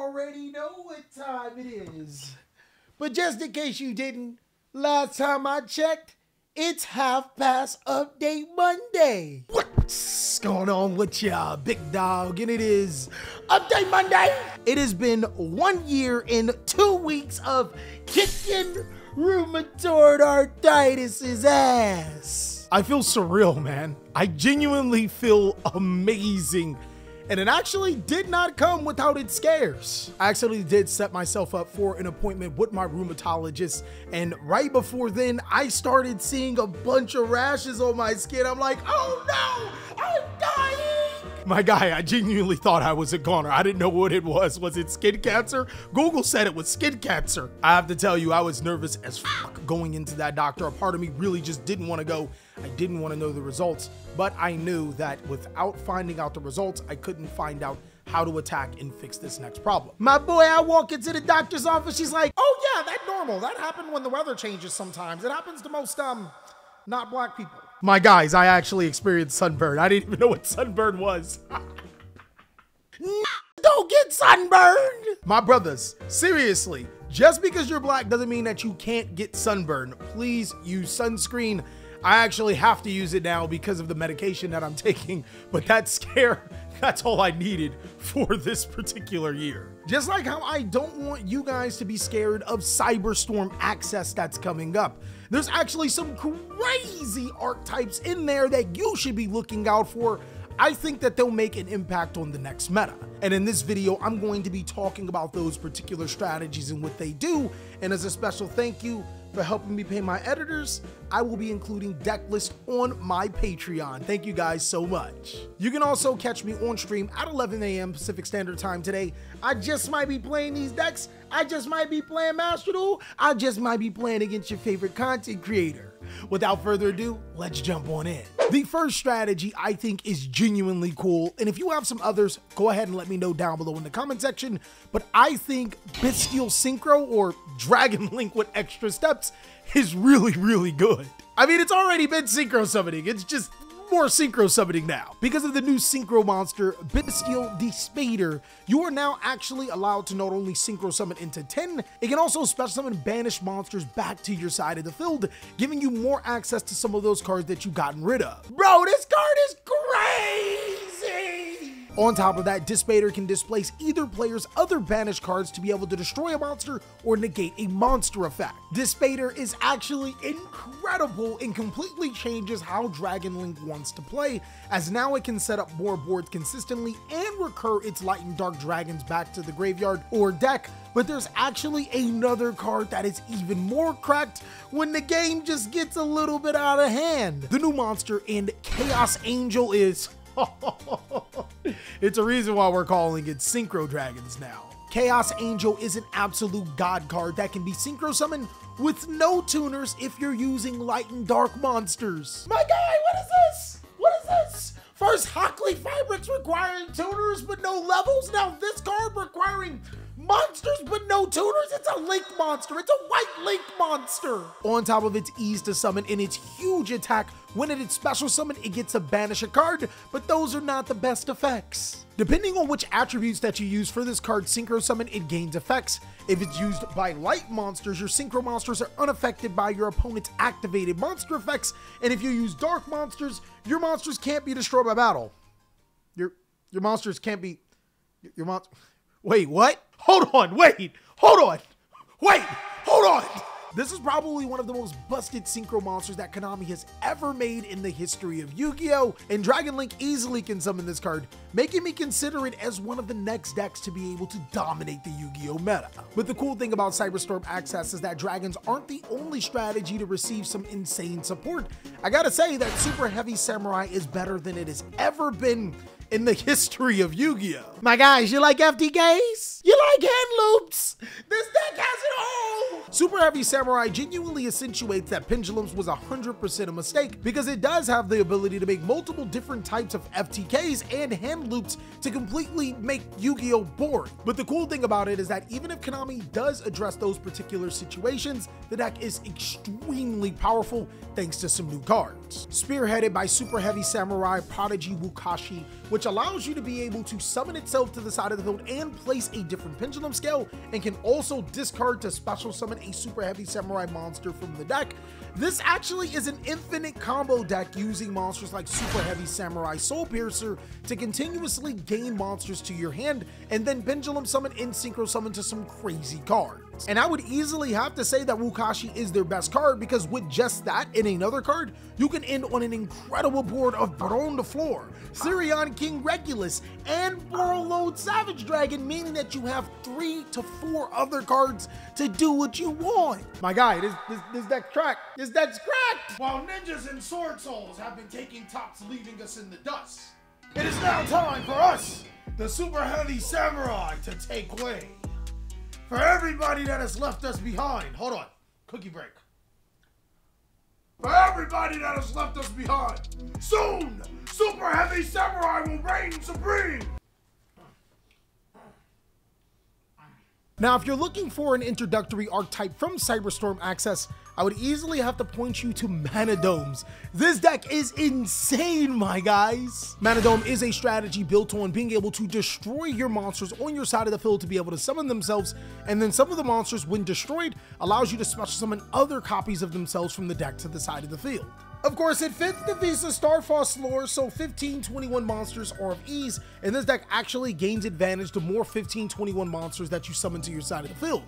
already know what time it is. But just in case you didn't, last time I checked, it's half past update Monday. What's going on with ya, big dog? And it is update Monday. It has been 1 year and 2 weeks of kicking rheumatoid arthritis' ass. I feel surreal, man. I genuinely feel amazing. And it actually did not come without its scares. I actually did set myself up for an appointment with my rheumatologist, and right before then, I started seeing a bunch of rashes on my skin. I'm like, oh no, I'm dying! My guy, I genuinely thought I was a goner. I didn't know what it was. Was it skin cancer? Google said it was skin cancer. I have to tell you, I was nervous as fuck going into that doctor. A part of me really just didn't want to go. I didn't want to know the results, but I knew that without finding out the results, I couldn't find out how to attack and fix this next problem. My boy, I walk into the doctor's office, she's like, oh yeah, that's normal. That happened when the weather changes sometimes. It happens to most, not black people. My guys, I actually experienced sunburn. I didn't even know what sunburn was. Don't get sunburned! My brothers, seriously, just because you're black doesn't mean that you can't get sunburn. Please use sunscreen. I actually have to use it now because of the medication that I'm taking, but that scare, that's all I needed for this particular year. Just like how I don't want you guys to be scared of Cyberstorm Access that's coming up. There's actually some crazy archetypes in there that you should be looking out for. I think that they'll make an impact on the next meta. And in this video, I'm going to be talking about those particular strategies and what they do. And as a special thank you for helping me pay my editors, I will be including deck list on my Patreon. Thank you guys so much. You can also catch me on stream at 11 a.m. Pacific Standard Time today. I just might be playing these decks. I just might be playing Master Duel. I just might be playing against your favorite content creator. Without further ado, let's jump on in. The first strategy I think is genuinely cool, and if you have some others, go ahead and let me know down below in the comment section, but I think Bestial Synchro or Dragon Link with extra steps is really good. I mean, it's already been synchro summoning, it's just more synchro summoning now. Because of the new synchro monster, Bestial Despater, you are now actually allowed to not only synchro summon into 10, it can also special summon banished monsters back to your side of the field, giving you more access to some of those cards that you've gotten rid of. Bro, this card is crazy! On top of that, Despater can displace either player's other banished cards to be able to destroy a monster or negate a monster effect. Despater is actually incredible and completely changes how Dragon Link wants to play, as now it can set up more boards consistently and recur its light and dark dragons back to the graveyard or deck. But there's actually another card that is even more cracked when the game just gets a little bit out of hand. The new monster in Chaos Angel is it's a reason why we're calling it Synchro Dragons now. Chaos Angel is an absolute god card that can be synchro summoned with no tuners if you're using light and dark monsters. My guy, what is this? What is this? First Hockley Fabrics requiring tuners but no levels. Now this card requiring monsters but no tuners. It's a link monster. It's a white link monster. On top of its ease to summon and its huge attack, when it is special summon, it gets to banish a card, but those are not the best effects. Depending on which attributes that you use for this card synchro summon, it gains effects. If it's used by light monsters, your synchro monsters are unaffected by your opponent's activated monster effects, and if you use dark monsters, your monsters can't be destroyed by battle. Your monsters can't be Wait, what? Hold on, wait, hold on, wait, hold on. This is probably one of the most busted synchro monsters that Konami has ever made in the history of Yu-Gi-Oh! And Dragon Link easily can summon this card, making me consider it as one of the next decks to be able to dominate the Yu-Gi-Oh! Meta. But the cool thing about Cyberstorm Access is that dragons aren't the only strategy to receive some insane support. I gotta say that Super Heavy Samurai is better than it has ever been in the history of Yu-Gi-Oh! My guys, you like FTKs? You like hand loops? This deck has it all! Super Heavy Samurai genuinely accentuates that Pendulums was 100% a mistake, because it does have the ability to make multiple different types of FTKs and hand loops to completely make Yu-Gi-Oh! Boring. But the cool thing about it is that even if Konami does address those particular situations, the deck is extremely powerful thanks to some new cards. Spearheaded by Super Heavy Samurai Prodigy Wukashi, which allows you to be able to summon itself to the side of the field and place a different pendulum scale, and can also discard to special summon a Super Heavy Samurai monster from the deck. This actually is an infinite combo deck using monsters like Super Heavy Samurai Soul Piercer to continuously gain monsters to your hand, and then pendulum summon and synchro summon to some crazy cards. And I would easily have to say that Wukashi is their best card, because with just that and another card, you can end on an incredible board of Baron de Fleur, Sirion King Regulus, and Borrowload Savage Dragon, meaning that you have 3 to 4 other cards to do what you want. My guy, this deck's cracked. This deck's cracked! While ninjas and sword souls have been taking tops, leaving us in the dust, it is now time for us, the Super Heavy Samurai, to take way. For everybody that has left us behind, hold on, cookie break. For everybody that has left us behind, soon, Super Heavy Samurai will reign supreme. Now, if you're looking for an introductory archetype from Cyberstorm Access, I would easily have to point you to Mana Domes. This deck is insane, my guys. Mana Dome is a strategy built on being able to destroy your monsters on your side of the field to be able to summon themselves, and then some of the monsters, when destroyed, allows you to special summon other copies of themselves from the deck to the side of the field. Of course, it fits the Visa Starfrost lore, so 15-21 monsters are of ease, and this deck actually gains advantage the more 15-21 monsters that you summon to your side of the field.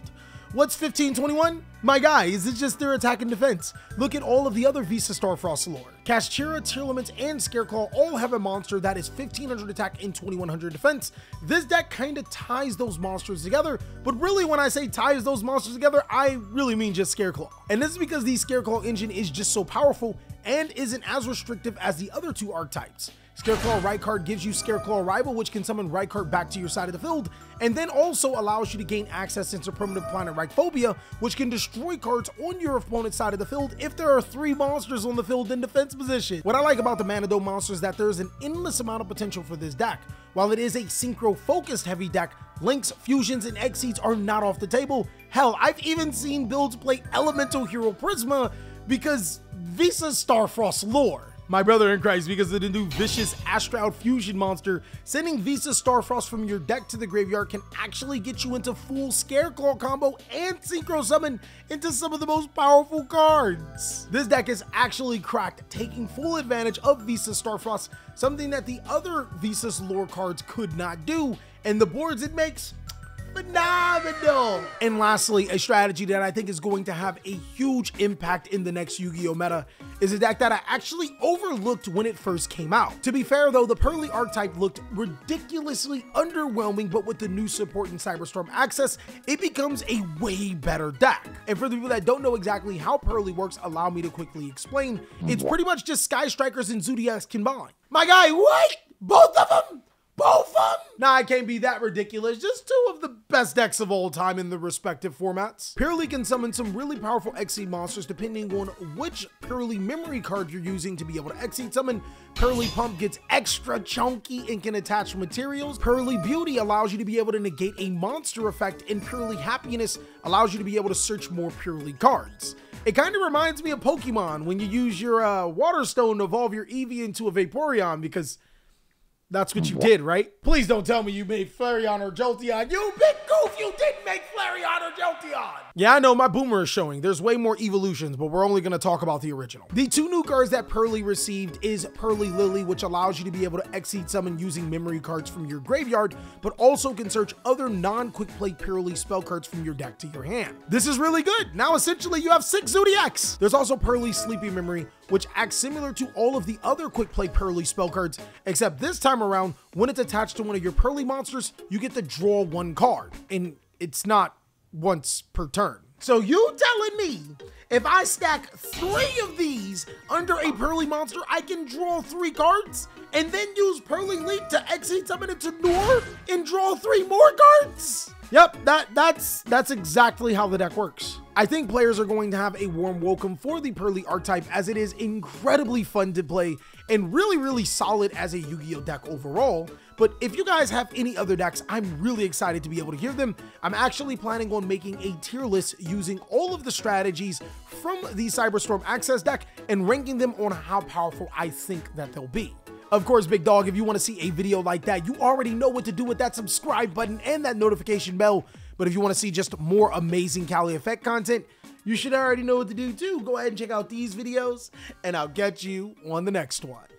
What's 15-21? My guy, is it just their attack and defense? Look at all of the other Visa Starfrost lore. Kashchira, Tearlaments, and Scareclaw all have a monster that is 1500 attack and 2100 defense. This deck kind of ties those monsters together, but really when I say ties those monsters together, I really mean just Scareclaw. And this is because the Scareclaw engine is just so powerful and isn't as restrictive as the other two archetypes. Scareclaw right card gives you Scareclaw Rival, which can summon right card back to your side of the field, and then also allows you to gain access into Permanent Planet Reichphobia, which can destroy cards on your opponent's side of the field if there are 3 monsters on the field in defense position. What I like about the Mana Dome monster is that there is an endless amount of potential for this deck. While it is a synchro-focused heavy deck, Links, Fusions, and Exceeds are not off the table. Hell, I've even seen builds play Elemental Hero Prisma because Visa Starfrost lore. My brother in Christ, because of the new vicious Astral Fusion monster, sending Visa Starfrost from your deck to the graveyard can actually get you into full Scareclaw combo and synchro summon into some of the most powerful cards. This deck is actually cracked, taking full advantage of Visa Starfrost, something that the other Visa's lore cards could not do, and the boards it makes, phenomenal. And lastly, a strategy that I think is going to have a huge impact in the next Yu-Gi-Oh meta is a deck that I actually overlooked when it first came out. To be fair though, the Pearly archetype looked ridiculously underwhelming, but with the new support in Cyberstorm Access, it becomes a way better deck. And for the people that don't know exactly how Pearly works, allow me to quickly explain. It's pretty much just Sky Strikers and Zodiacs combined. My guy, what? Both of them? Both of them? Nah, it can't be that ridiculous. Just 2 of the best decks of all time in the respective formats. Purely can summon some really powerful Exceed monsters depending on which Purely memory card you're using to be able to Exceed summon. Purely Pump gets extra chunky and can attach materials. Purely Beauty allows you to be able to negate a monster effect, and Purely Happiness allows you to be able to search more Purely cards. It kind of reminds me of Pokemon when you use your Water Stone to evolve your Eevee into a Vaporeon, because that's what you did, right? Please don't tell me you made Flareon or Jolteon. You big goof, you didn't make Flareon or Jolteon. Yeah, I know, my boomer is showing. There's way more evolutions, but we're only going to talk about the original. The 2 new cards that Pearly received is Pearly Lily, which allows you to be able to Exceed summon using memory cards from your graveyard, but also can search other non-quick play Pearly spell cards from your deck to your hand. This is really good. Now, essentially, you have 6 Zodiacs. There's also Pearly Sleepy Memory, which acts similar to all of the other quick play Pearly spell cards, except this time around, when it's attached to one of your Pearly monsters, you get to draw 1 card, and it's not once per turn. So you telling me if I stack 3 of these under a Pearly monster, I can draw 3 cards and then use Pearly Leap to Exceed summon it to Noor and draw 3 more cards? Yep, that's exactly how the deck works. I think players are going to have a warm welcome for the Pearly archetype, as it is incredibly fun to play and really solid as a Yu-Gi-Oh deck overall. But if you guys have any other decks, I'm really excited to be able to hear them. I'm actually planning on making a tier list using all of the strategies from the Cyberstorm Access deck and ranking them on how powerful I think that they'll be. Of course, big dog, if you want to see a video like that, you already know what to do with that subscribe button and that notification bell. But if you want to see just more amazing TheCaliEffect content, you should already know what to do too. Go ahead and check out these videos, and I'll catch you on the next one.